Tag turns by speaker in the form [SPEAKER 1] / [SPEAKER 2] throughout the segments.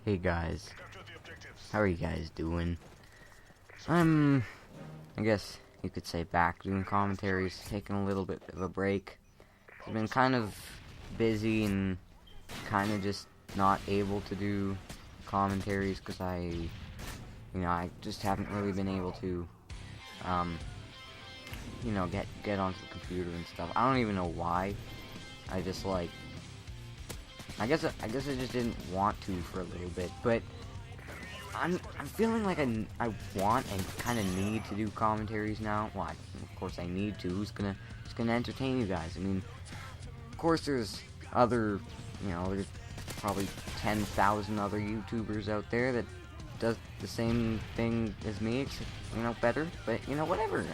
[SPEAKER 1] Hey guys, how are you guys doing? I guess you could say back doing commentaries, taking a little bit of a break. I've been kind of busy and kind of just not able to do commentaries because I just haven't really been able to, get onto the computer and stuff. I don't even know why. I just I guess I just didn't want to for a little bit, but I'm feeling like I want and kind of need to do commentaries now. Well, of course I need to. Who's gonna entertain you guys? I mean, of course there's other, there's probably 10,000 other YouTubers out there that does the same thing as me, except, better. But whatever.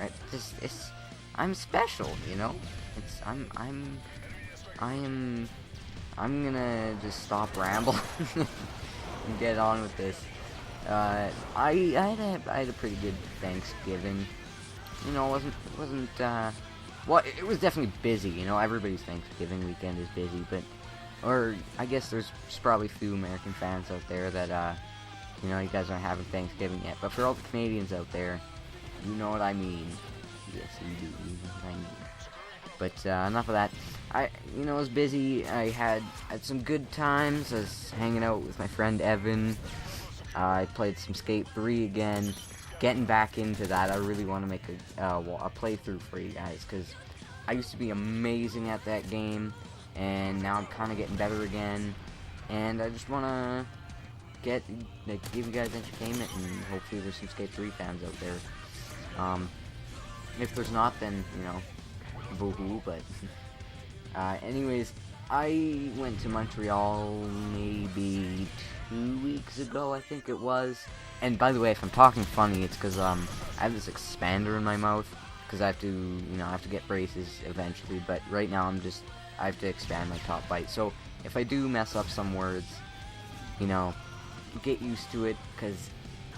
[SPEAKER 1] I'm special. I'm gonna just stop rambling and get on with this. I had a pretty good Thanksgiving. It it was definitely busy. Everybody's Thanksgiving weekend is busy, but I guess there's probably a few American fans out there that you guys aren't having Thanksgiving yet. But for all the Canadians out there, you know what I mean. Yes, you do. You know what I mean. But enough of that. I was busy. I had some good times. I was hanging out with my friend Evan. I played some Skate 3 again. Getting back into that. I really want to make a playthrough for you guys, because I used to be amazing at that game, and now I'm kind of getting better again. And I just want to give you guys entertainment, and hopefully there's some Skate 3 fans out there. If there's not, then boo-hoo. But anyways, I went to Montreal maybe 2 weeks ago, I think it was. And by the way, if I'm talking funny, it's because I have this expander in my mouth, because I have to, I have to get braces eventually. But right now I have to expand my top bite. So if I do mess up some words, get used to it, because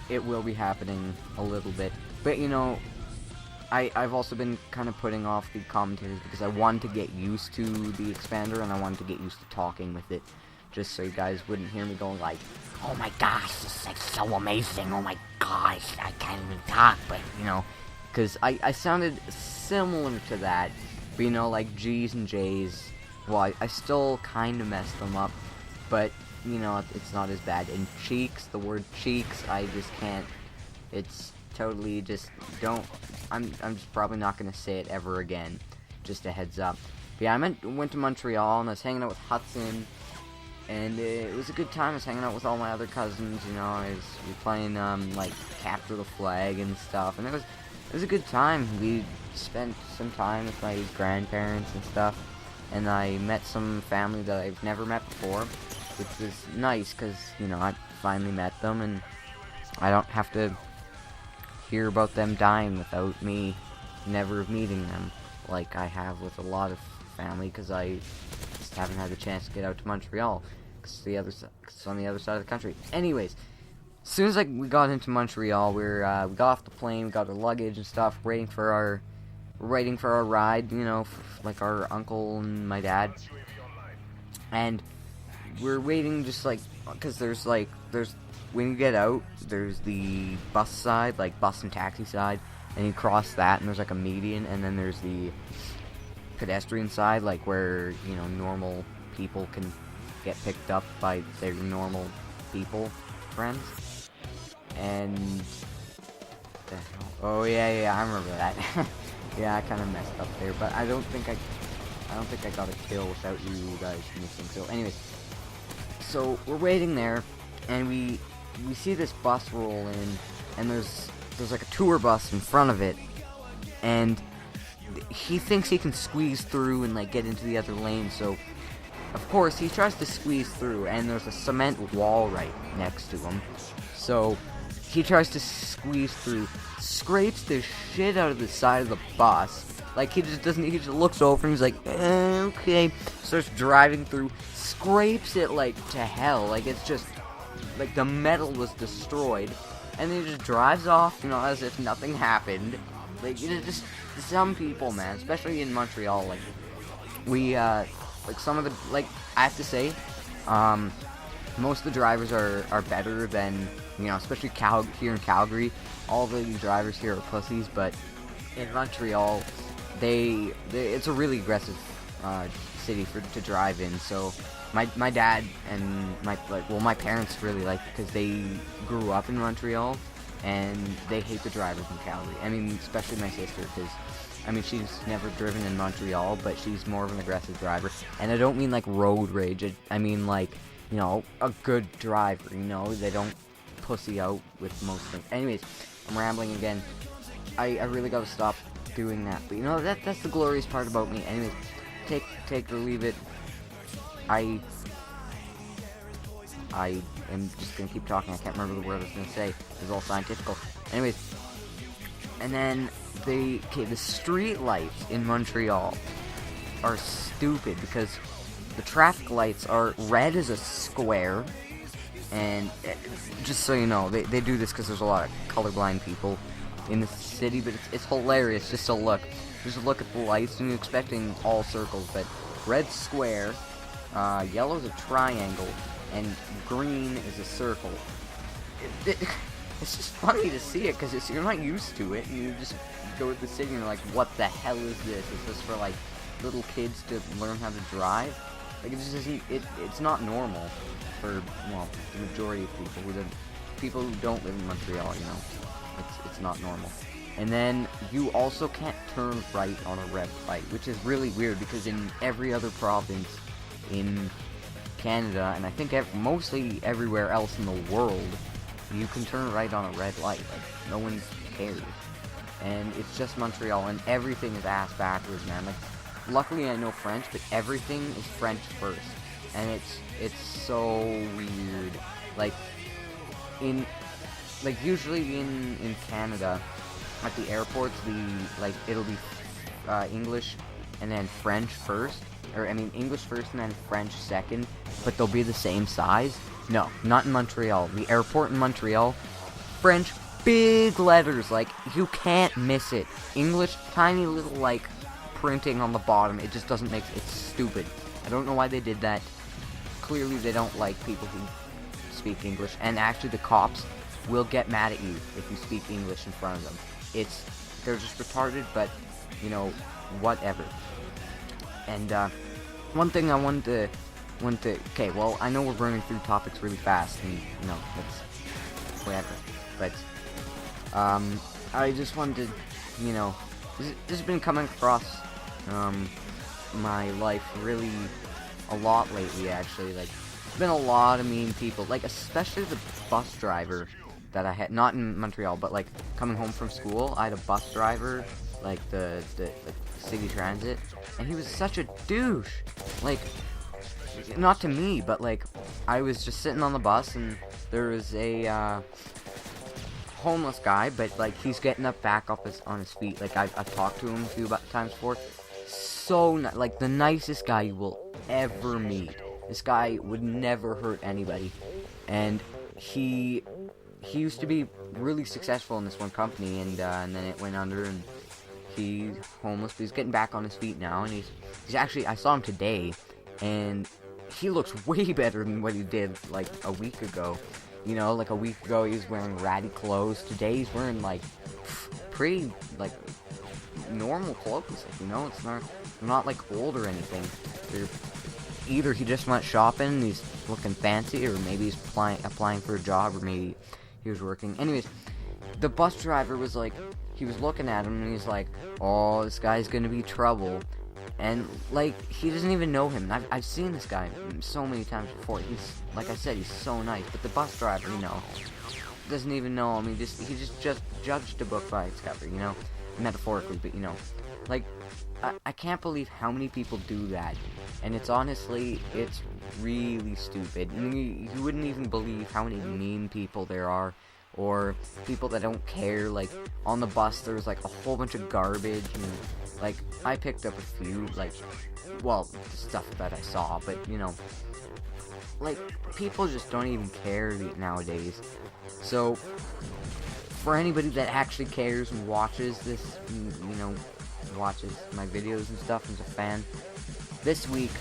[SPEAKER 1] it will be happening a little bit. But I've also been kind of putting off the commentaries because I wanted to get used to the expander, and I wanted to get used to talking with it, just so you guys wouldn't hear me going like, "Oh my gosh, this is like so amazing, oh my gosh, I can't even talk," but because I sounded similar to that, but like G's and J's, well, I still kind of messed them up, but it's not as bad. And cheeks, the word cheeks, I just can't, it's totally just don't. I'm just probably not gonna say it ever again. Just a heads up. But yeah, went to Montreal, and I was hanging out with Hudson, and it was a good time. I was hanging out with all my other cousins. We were playing like capture the flag and stuff, and it was a good time. We spent some time with my grandparents and stuff, and I met some family that I've never met before, which was nice because I finally met them, and I don't have to hear about them dying without me never meeting them, like I have with a lot of family, because I just haven't had the chance to get out to Montreal, because it's on the other side of the country. Anyways, as soon as we got into Montreal, we got off the plane, we got our luggage and stuff, waiting for our ride, like our uncle and my dad, and we're waiting just because there's when you get out, there's the bus side, like bus and taxi side, and you cross that, and there's like a median, and then there's the pedestrian side, like where, normal people can get picked up by their normal friends. And the hell? Oh yeah, I remember that. Yeah, I kind of messed up there, but I don't think I got a kill without you guys missing. So anyways, so we're waiting there, and we see this bus roll in, and there's like a tour bus in front of it, and he thinks he can squeeze through and get into the other lane. So of course he tries to squeeze through, and there's a cement wall right next to him. So he tries to squeeze through, scrapes the shit out of the side of the bus. He just looks over and he's like, okay, starts driving through, scrapes it to hell, it's just the metal was destroyed, and then he just drives off, as if nothing happened. Just some people, man, especially in Montreal, we some of the, I have to say, most of the drivers are better than, you know, especially here in Calgary. All the drivers here are pussies, but in Montreal, it's a really aggressive city to drive in. So my dad and my parents really like it because they grew up in Montreal, and they hate the drivers in Calgary. I mean, especially my sister, because I mean, she's never driven in Montreal, but she's more of an aggressive driver. And I don't mean like road rage. I mean like, you know, a good driver. You know, they don't pussy out with most things. Anyways, I'm rambling again. I really gotta stop doing that. But you know, that's the glorious part about me. Anyways, take it or leave it. I am just gonna keep talking. I can't remember the word I was gonna say. It's all scientific. Anyways, and then the street lights in Montreal are stupid because the traffic lights are red as a square, and just so you know, they do this because there's a lot of colorblind people in the city, but it's hilarious just to look at the lights, and you're expecting all circles, but red square, yellow's a triangle, and green is a circle. It's just funny to see it because you're not used to it, and you just go to the city and you're like, what the hell is this? Is this for like little kids to learn how to drive? Like, it just isn't. It's not normal for, well, the majority of people who don't live in Montreal. You know, it's not normal. And then you also can't turn right on a red light, which is really weird because in every other province in Canada, and I think mostly everywhere else in the world, you can turn right on a red light. Like, no one cares. And it's just Montreal, and everything is ass backwards, man. Like, luckily I know French, but everything is French first. And it's so weird. Like, usually in Canada, at the airports, it'll be English and then French first. Or, I mean, English first and then French second, but they'll be the same size. No, not in Montreal. The airport in Montreal, French, big letters, like, you can't miss it. English, tiny little, like, printing on the bottom. It just doesn't make, it's stupid. I don't know why they did that. Clearly they don't like people who speak English, and actually the cops will get mad at you if you speak English in front of them. They're just retarded, but, you know, whatever. And, one thing I wanted to, okay, well, I know we're running through topics really fast, and, you know, that's whatever, but, I just wanted to, you know, this has been coming across, my life really a lot lately, actually. Like, there's been a lot of mean people, like, especially the bus driver that I had, not in Montreal, but, like, coming home from school, I had a bus driver, like, the city transit, and he was such a douche. Like, not to me, but, like, I was just sitting on the bus, and there was a, homeless guy, but, like, he's getting up back up on his feet. Like, I've talked to him a few times before. So, like, the nicest guy you will ever meet. This guy would never hurt anybody. And he used to be really successful in this one company, and then it went under, and he's homeless, but he's getting back on his feet now, and he's actually, I saw him today, and he looks way better than what he did, like, a week ago. You know, like, a week ago he was wearing ratty clothes. Today he's wearing, like, pretty, like, normal clothes. Like, you know, it's not like, old or anything. Either he just went shopping and he's looking fancy, or maybe he's applying for a job, or maybe he was working. Anyways, the bus driver was like, he was looking at him and he's like, oh, this guy's gonna be trouble. And, like, he doesn't even know him. I've seen this guy so many times before. He's, like I said, he's so nice. But the bus driver, you know, doesn't even know him. He just judged a book by its cover, you know? Metaphorically, but, you know. Like, I can't believe how many people do that. And it's honestly, it's really stupid. And you wouldn't even believe how many mean people there are. Or people that don't care. Like, on the bus, there's, like, a whole bunch of garbage, and, like, I picked up a few, like, well, stuff that I saw, but, you know, like, people just don't even care nowadays. So, for anybody that actually cares and watches this, you know, watches my videos and stuff and is a fan, this week,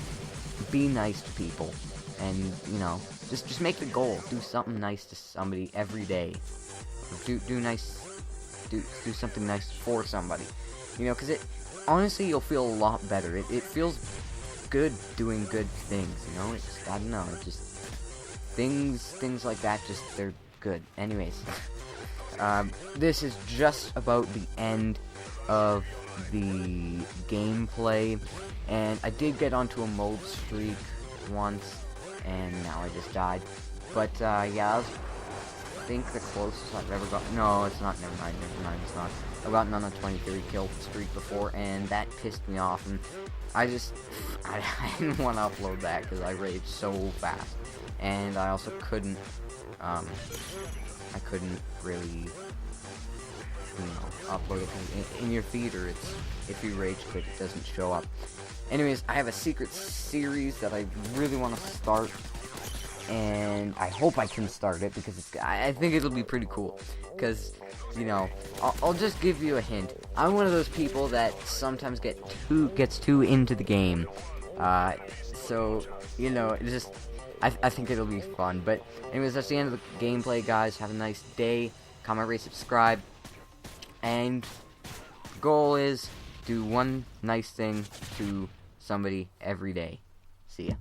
[SPEAKER 1] be nice to people. and you know, just make the goal. Do something nice to somebody every day. Do something nice for somebody. You know, because honestly, you'll feel a lot better. It feels good doing good things. You know, I don't know. It just things like that. They're good. Anyways, this is just about the end of the gameplay, and I did get onto a mode streak once, and now I just died. But yeah, I think the closest I've ever got. No, it's not. Never mind. It's not. I've gotten on a 23 kill streak before, and that pissed me off, and I didn't want to upload that because I raged so fast, and I also couldn't. I couldn't really, upload it in your feeder. It's if you rage quit, it doesn't show up. Anyways, I have a secret series that I really want to start, and I hope I can start it because I think it'll be pretty cool. Because I'll just give you a hint. I'm one of those people that sometimes gets too into the game. So I think it'll be fun. But anyways, that's the end of the gameplay, guys. Have a nice day. Comment, rate, subscribe. And the goal is do one nice thing to somebody every day. See ya.